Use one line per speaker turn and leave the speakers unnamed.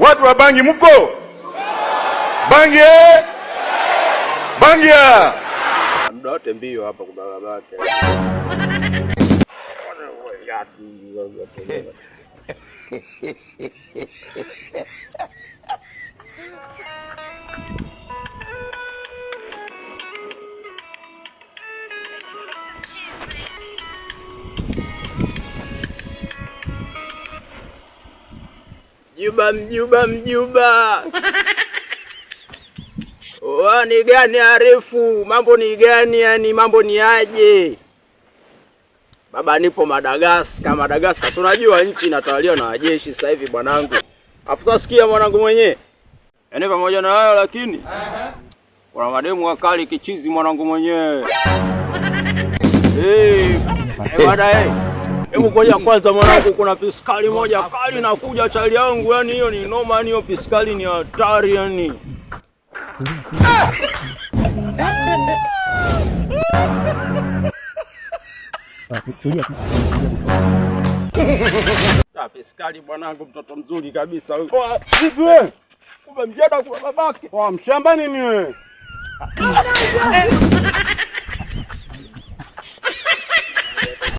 Watu wa Bangi mko? Bangi Bangia.
Muda wote mbio hapa kwa babake. Mjuba. Ni gani Arifu? Mambo ni gani yani, mambo ni aje? Baba nipo Madagascar. Si unajua nchi inatawaliwa na wajeshi sasa hivi bwanangu. Afisa sikia mwanangu mwenyewe. Yaani pamoja na hayo lakini kuna mademu wakali kichizi mwanangu mwenyewe. Hebu ngoja kwanza mwanangu, kuna piskali moja kali nakuja chali yangu, yani hiyo ni noma, yani hiyo piskali ni hatari yani. Piskali bwanangu, mtoto mzuri kabisa huyo.
Hivi wewe?
Kumbe mjada kwa babake.
Mshamba nini wewe?